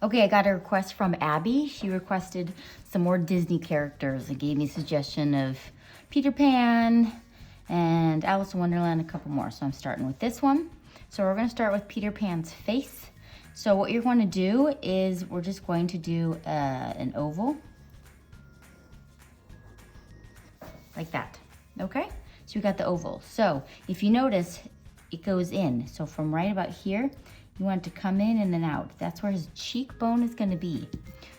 Okay, I got a request from Abby. She requested some more Disney characters and gave me a suggestion of Peter Pan and Alice in Wonderland, a couple more. So I'm starting with this one. So we're gonna start with Peter Pan's face. So what you're going to do is we're just going to do an oval. Like that, okay? So we got the oval. So if you notice, it goes in. So from right about here, you want it to come in and then out. That's where his cheekbone is gonna be.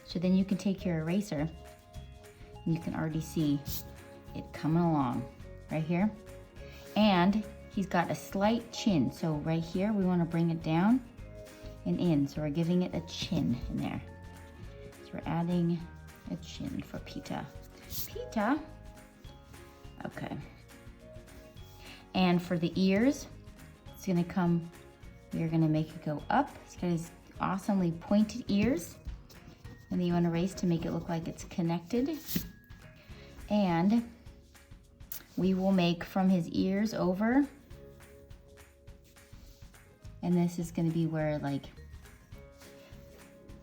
So then you can take your eraser and you can already see it coming along right here. And he's got a slight chin. So right here, we wanna bring it down and in. So we're giving it a chin in there. So we're adding a chin for Pita. Pita, okay. And for the ears, it's gonna come, we're gonna make it go up. It's got his awesomely pointed ears. And then you wanna erase to make it look like it's connected. And we will make from his ears over, and this is gonna be where like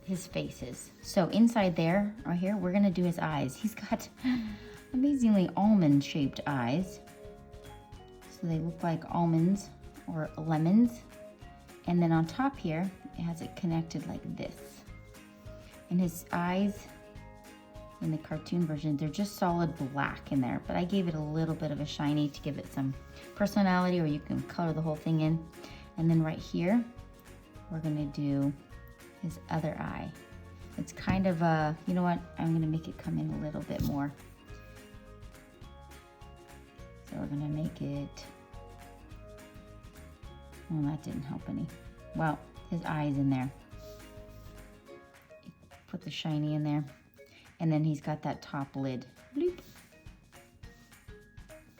his face is. So inside there, right here, we're gonna do his eyes. He's got amazingly almond shaped eyes. So they look like almonds or lemons. And then on top here, it has it connected like this. And his eyes in the cartoon version, they're just solid black in there, but I gave it a little bit of a shiny to give it some personality, or you can color the whole thing in. And then right here, we're gonna do his other eye. It's kind of a, you know what? I'm gonna make it come in a little bit more. So we're gonna make it, well, that didn't help any. Well, his eye's in there. Put the shiny in there. And then he's got that top lid. Bloop.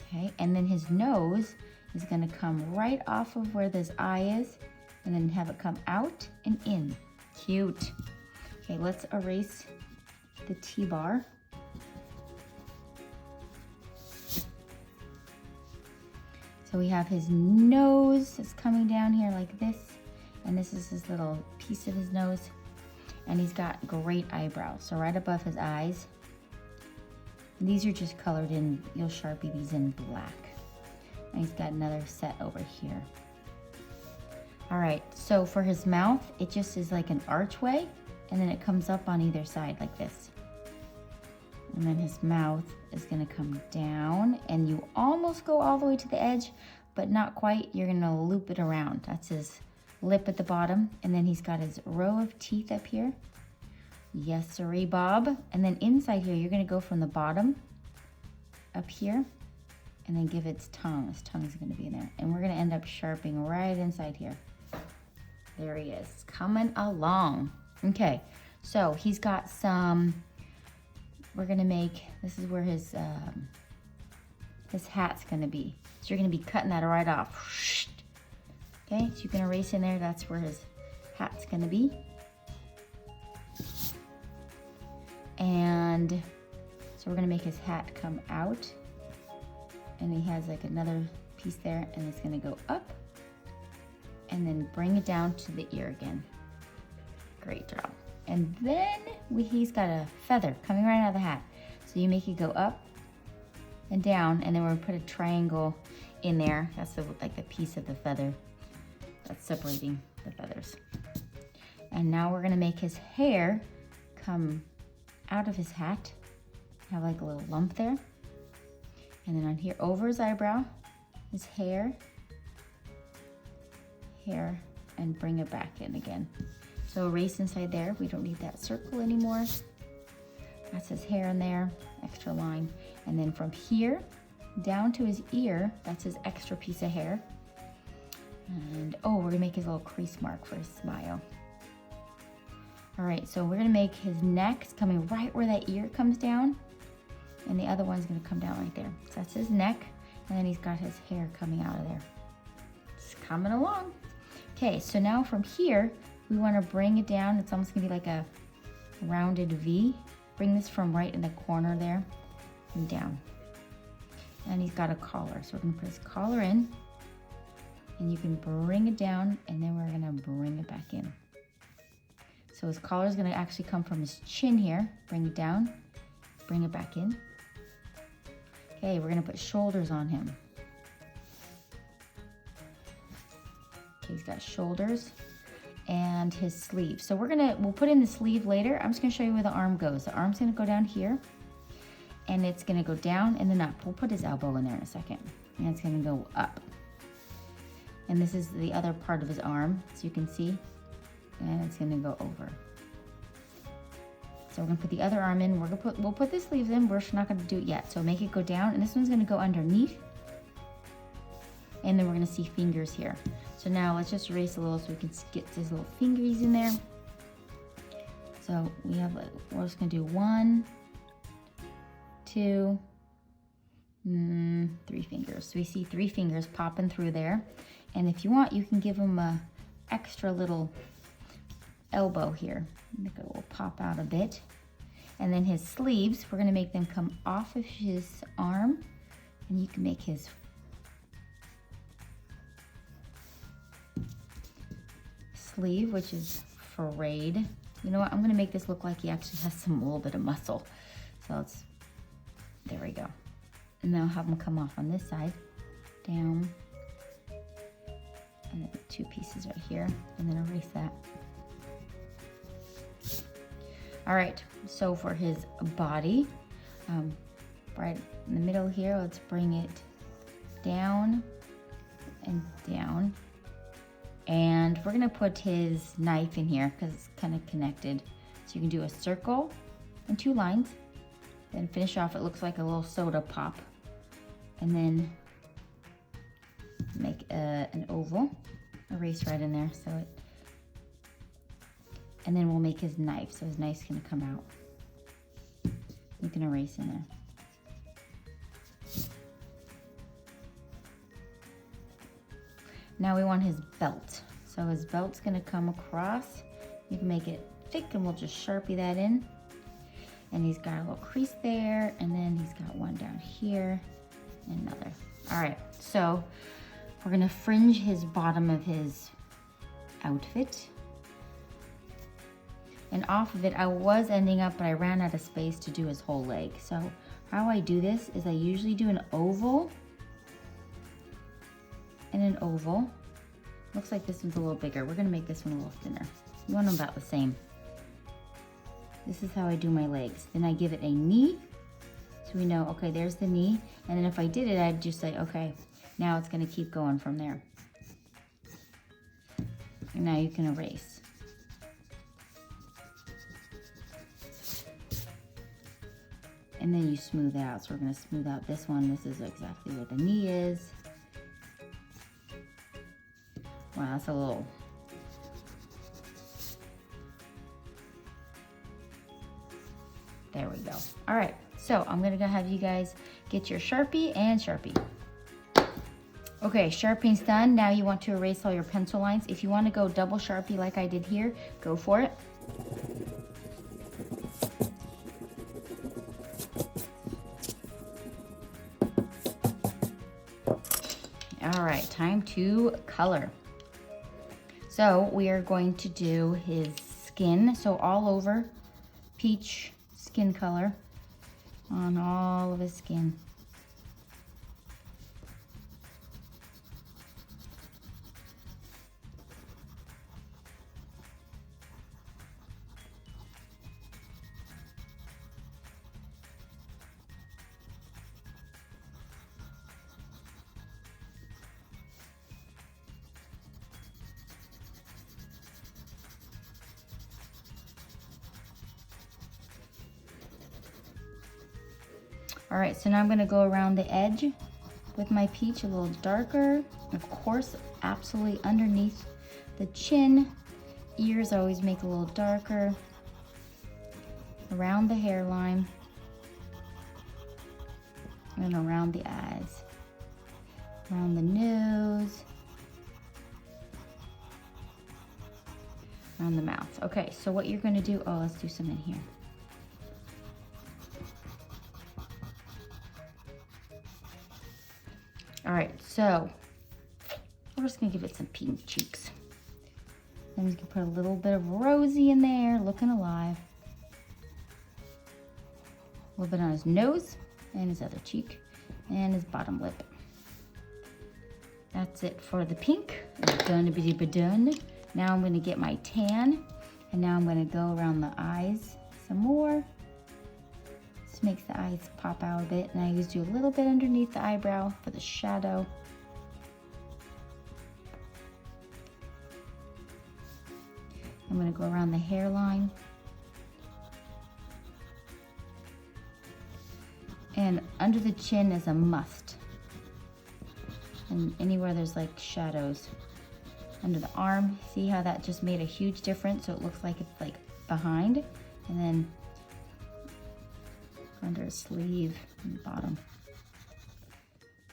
Okay, and then his nose is gonna come right off of where this eye is and then have it come out and in. Cute. Okay, let's erase the T-bar. So we have his nose is coming down here like this, and this is his little piece of his nose. And he's got great eyebrows. So right above his eyes, and these are just colored in, you'll Sharpie these in black. And he's got another set over here. All right, so for his mouth, it just is like an archway, and then it comes up on either side like this. And then his mouth is gonna come down, and you almost go all the way to the edge, but not quite. You're gonna loop it around. That's his lip at the bottom, and then he's got his row of teeth up here. Yes, sirree, Bob. And then inside here, you're gonna go from the bottom up here, and then give its tongue. His tongue is gonna be in there. And we're gonna end up sharpening right inside here. There he is, coming along. Okay, so he's got some, we're gonna make, this is where his hat's gonna be. So you're gonna be cutting that right off. Okay, so you can erase in there, that's where his hat's gonna be. And so we're gonna make his hat come out, and he has like another piece there, and it's gonna go up and then bring it down to the ear again. Great job. And then he's got a feather coming right out of the hat. So you make it go up and down, and then we're gonna put a triangle in there. That's like a piece of the feather that's separating the feathers. And now we're gonna make his hair come out of his hat, have like a little lump there. And then on here, over his eyebrow, his hair, and bring it back in again. So erase inside there, we don't need that circle anymore. That's his hair in there, extra line. And then from here down to his ear, that's his extra piece of hair. And oh, we're gonna make his little crease mark for his smile. All right, so we're gonna make his neck coming right where that ear comes down, and the other one's gonna come down right there. So that's his neck, and then he's got his hair coming out of there. It's coming along. Okay, so now from here, we wanna bring it down. It's almost gonna be like a rounded V. Bring this from right in the corner there and down. And he's got a collar, so we're gonna put his collar in, and you can bring it down, and then we're gonna bring it back in. So his collar is gonna actually come from his chin here. Bring it down, bring it back in. Okay, we're gonna put shoulders on him. Okay, he's got shoulders and his sleeve. So we'll put in the sleeve later. I'm just gonna show you where the arm goes. The arm's gonna go down here and it's gonna go down and then up. We'll put his elbow in there in a second. And it's gonna go up. And this is the other part of his arm, so you can see, and it's gonna go over. So we're gonna put the other arm in. We'll put the sleeves in. We're not gonna do it yet. So make it go down, and this one's gonna go underneath. And then we're gonna see fingers here. So now let's just erase a little so we can get these little fingers in there. So we're just gonna do 1, 2, 3 fingers. So we see 3 fingers popping through there. And if you want, you can give him a extra little elbow here. Make it will pop out a bit. And then his sleeves, we're gonna make them come off of his arm. And you can make his sleeve, which is frayed. You know what, I'm gonna make this look like he actually has a little bit of muscle. So there we go. And then I'll have them come off on this side, down, and then 2 pieces right here, and then erase that. All right, so for his body, right in the middle here, let's bring it down and down. And we're gonna put his knife in here because it's kind of connected. So you can do a circle and 2 lines, then finish off, it looks like a little soda pop. And then make an oval, erase right in there, and then we'll make his knife, so his knife's gonna come out. You can erase in there. Now we want his belt. So his belt's gonna come across. You can make it thick and we'll just Sharpie that in. And he's got a little crease there, and then he's got one down here, and another. All right, so we're gonna fringe his bottom of his outfit. And off of it, I was ending up, but I ran out of space to do his whole leg. So how I do this is I usually do an oval and an oval. Looks like this one's a little bigger. We're gonna make this one a little thinner. You want them about the same. This is how I do my legs. Then I give it a knee. So we know, okay, there's the knee. And then if I did it, I'd just say, okay, now it's gonna keep going from there. And now you can erase. And then you smooth it out. So we're gonna smooth out this one. This is exactly where the knee is. Wow, that's a little. There we go. All right, so I'm gonna go have you guys get your Sharpie and Sharpie. Okay, Sharpie's done. Now you want to erase all your pencil lines. If you want to go double Sharpie like I did here, go for it. All right, time to color. So we are going to do his skin. So all over, peach skin color on all of his skin. All right, so now I'm gonna go around the edge with my peach a little darker. Of course, absolutely underneath the chin. Ears always make a little darker. Around the hairline. And around the eyes. Around the nose. Around the mouth. Okay, so what you're gonna do, let's do some in here. All right, so we're just gonna give it some pink cheeks. I'm just gonna put a little bit of Rosie in there, looking alive. A little bit on his nose and his other cheek and his bottom lip. That's it for the pink. Done. Now I'm gonna get my tan, and now I'm gonna go around the eyes some more. This makes the eyes pop out a bit, and I just do a little bit underneath the eyebrow for the shadow. I'm gonna go around the hairline. And under the chin is a must. And anywhere there's like shadows. Under the arm, see how that just made a huge difference? So it looks like it's like behind. And then under his sleeve and the bottom.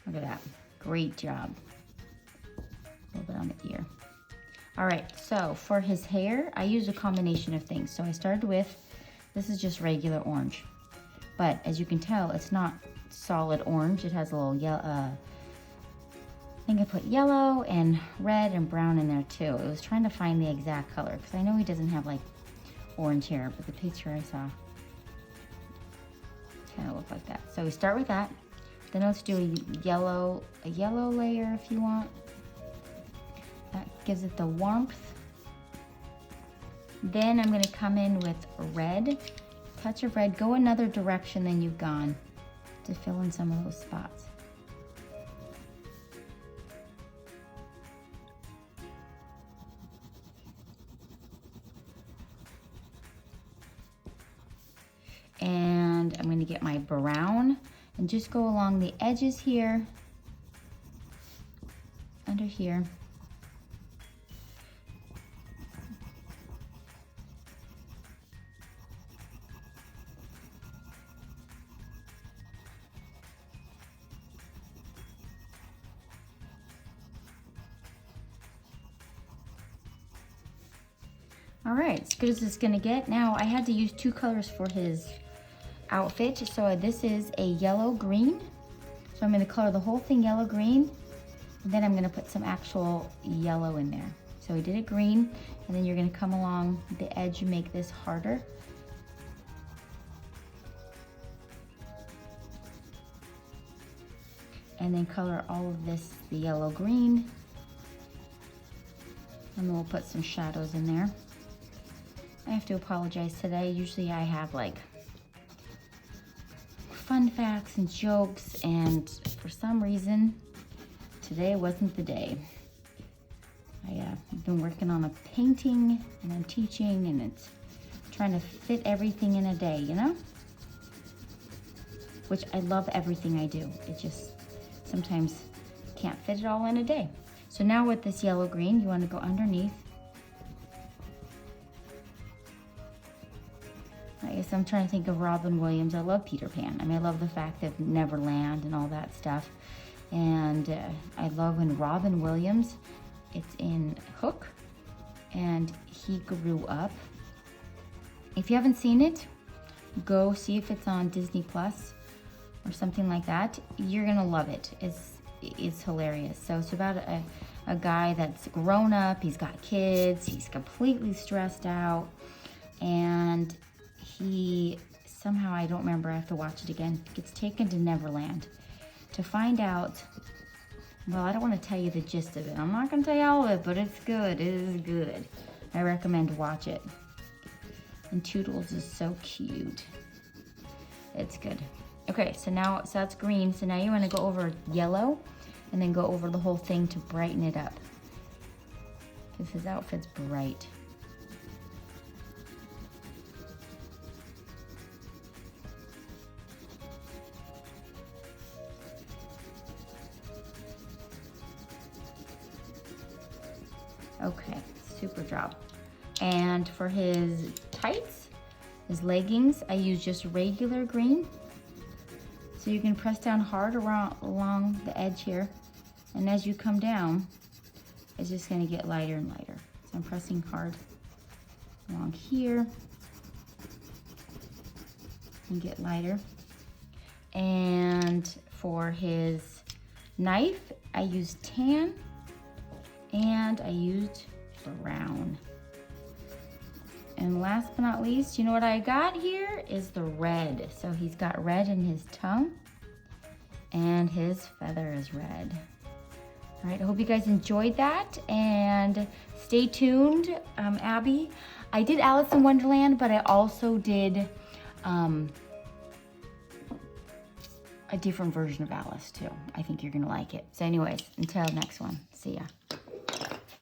Look at that, great job. A little bit on the ear. All right, so for his hair, I used a combination of things. So I started with, this is just regular orange. But as you can tell, it's not solid orange. It has a little yellow, I think I put yellow and red and brown in there too. I was trying to find the exact color because I know he doesn't have like orange hair, but the picture I saw kind of looked like that. So we start with that. Then let's do a yellow layer if you want. That gives it the warmth. Then I'm gonna come in with red, touch of red, go another direction than you've gone to fill in some of those spots. And I'm gonna get my brown and just go along the edges here, under here. All right, as good as it's gonna get. Now I had to use 2 colors for his outfit. So this is a yellow green. So I'm gonna color the whole thing yellow green, and then I'm gonna put some actual yellow in there. So we did it green, and then you're gonna come along the edge and make this harder. And then color all of this the yellow green. And then we'll put some shadows in there. I have to apologize today. Usually I have like fun facts and jokes, and for some reason, today wasn't the day. I've been working on a painting, and I'm teaching, and it's trying to fit everything in a day, you know? Which I love everything I do. It just sometimes can't fit it all in a day. So now with this yellow green, you want to go underneath. I guess I'm trying to think of Robin Williams. I love Peter Pan. I mean, I love the fact of Neverland and all that stuff. And I love when Robin Williams, it's in Hook, and he grew up. If you haven't seen it, go see if it's on Disney Plus or something like that. You're gonna love it. It's hilarious. So it's about a guy that's grown up, he's got kids, he's completely stressed out, and he somehow, I don't remember, I have to watch it again, gets taken to Neverland to find out, well, I don't want to tell you the gist of it. I'm not going to tell you all of it, but it's good. It is good. I recommend watch it. And Toodles is so cute. It's good. Okay, so that's green. So now you want to go over yellow and then go over the whole thing to brighten it up, because his outfit's bright. Okay, super job. And for his tights, his leggings, I use just regular green. So you can press down hard along the edge here. And as you come down, it's just gonna get lighter and lighter. So I'm pressing hard along here and get lighter. And for his knife, I used tan and I used brown. And last but not least, you know what I got here is the red. So he's got red in his tongue and his feather is red. All right, I hope you guys enjoyed that and stay tuned, Abby. I did Alice in Wonderland, but I also did a different version of Alice too. I think you're gonna like it. So anyways, until next one, see ya.